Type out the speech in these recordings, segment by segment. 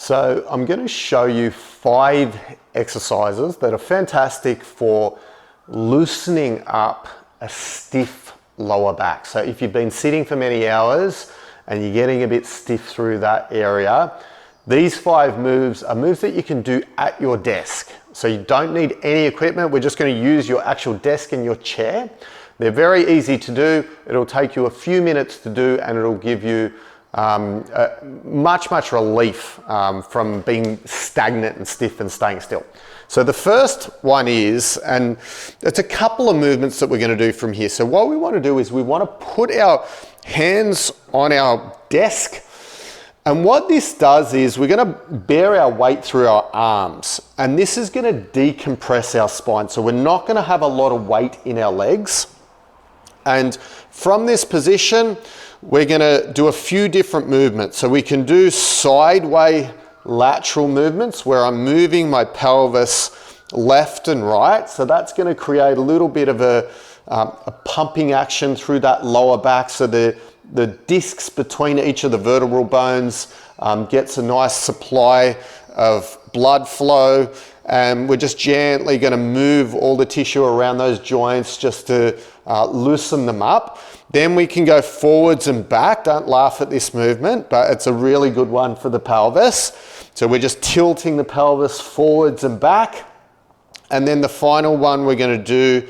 So I'm going to show you 5 exercises that are fantastic for loosening up a stiff lower back. So if you've been sitting for many hours and you're getting a bit stiff through that area, these 5 moves are moves that you can do at your desk. So you don't need any equipment. We're just going to use your actual desk and your chair. They're very easy to do. It'll take you a few minutes to do, and it'll give you much relief from being stagnant and stiff and staying still. So the first one is, and it's a couple of movements that we're going to do from here. So what we want to do is we want to put our hands on our desk, and what this does is we're going to bear our weight through our arms, and this is going to decompress our spine. So we're not going to have a lot of weight in our legs. And from this position, we're going to do a few different movements. So we can do sideway lateral movements where I'm moving my pelvis left and right. So that's going to create a little bit of a pumping action through that lower back. So the discs between each of the vertebral bones gets a nice supply of blood flow. And we're just gently going to move all the tissue around those joints just to loosen them up. Then we can go forwards and back. Don't laugh at this movement, but it's a really good one for the pelvis. So we're just tilting the pelvis forwards and back. And then the final one we're going to do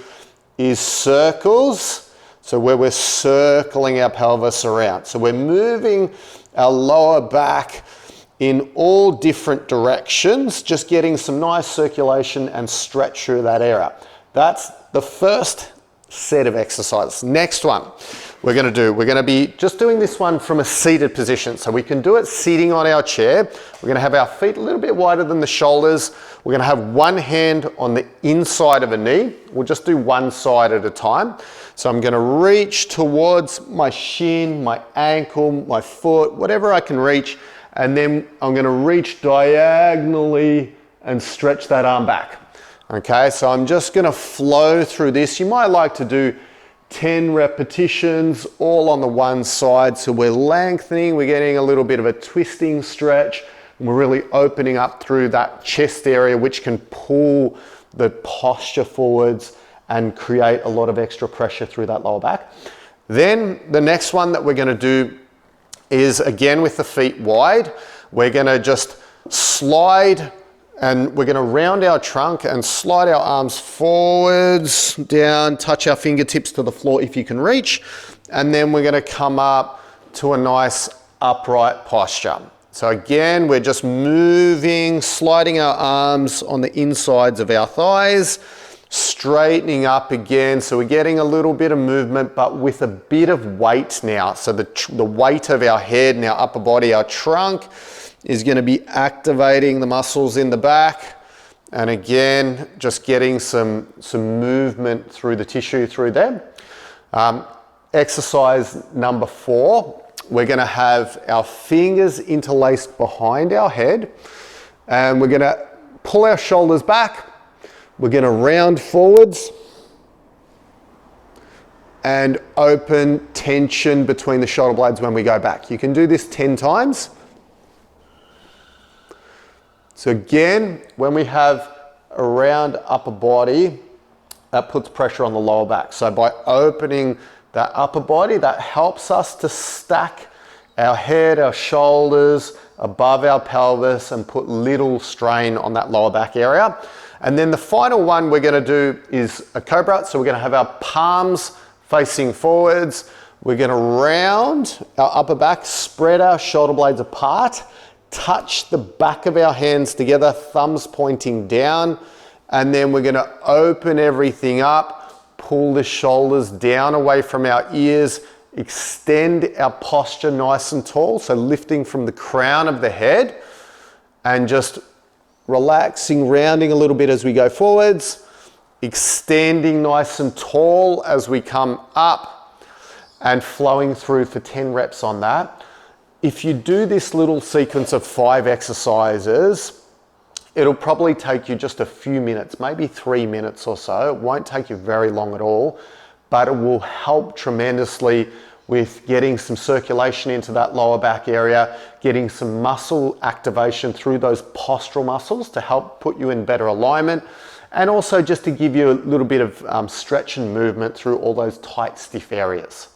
is circles. So where we're circling our pelvis around. So we're moving our lower back in all different directions, just getting some nice circulation and stretch through that area. That's the first set of exercises. Next one we're going to be just doing this one from a seated position. So we can do it sitting on our chair. We're going to have our feet a little bit wider than the shoulders. We're going to have one hand on the inside of a knee. We'll just do one side at a time. So I'm going to reach towards my shin, my ankle, my foot, whatever I can reach. And then I'm going to reach diagonally and stretch that arm back. Okay, so I'm just going to flow through this. You might like to do 10 repetitions all on the one side. So we're lengthening, we're getting a little bit of a twisting stretch, and we're really opening up through that chest area, which can pull the posture forwards and create a lot of extra pressure through that lower back. Then the next one that we're going to do is again with the feet wide. We're going to just slide, and we're going to round our trunk and slide our arms forwards, down, touch our fingertips to the floor if you can reach. And then we're going to come up to a nice upright posture. So again, we're just moving, sliding our arms on the insides of our thighs, straightening up again. So we're getting a little bit of movement, but with a bit of weight now. So the weight of our head and our upper body, our trunk, is going to be activating the muscles in the back. And again, just getting some movement through the tissue through there. Exercise number 4, we're going to have our fingers interlaced behind our head, and we're going to pull our shoulders back. We're going to round forwards and open tension between the shoulder blades when we go back. You can do this 10 times. So again, when we have a round upper body, that puts pressure on the lower back. So by opening that upper body, that helps us to stack our head, our shoulders above our pelvis and put little strain on that lower back area. And then the final one we're going to do is a cobra. So we're going to have our palms facing forwards. We're going to round our upper back, spread our shoulder blades apart, touch the back of our hands together, thumbs pointing down, and then we're going to open everything up, pull the shoulders down away from our ears, extend our posture nice and tall, so lifting from the crown of the head, and just relaxing, rounding a little bit as we go forwards, extending nice and tall as we come up, and flowing through for 10 reps on that. If you do this little sequence of 5 exercises, it'll probably take you just a few minutes, maybe 3 minutes or so. It won't take you very long at all, but it will help tremendously with getting some circulation into that lower back area, getting some muscle activation through those postural muscles to help put you in better alignment, and also just to give you a little bit of stretch and movement through all those tight, stiff areas.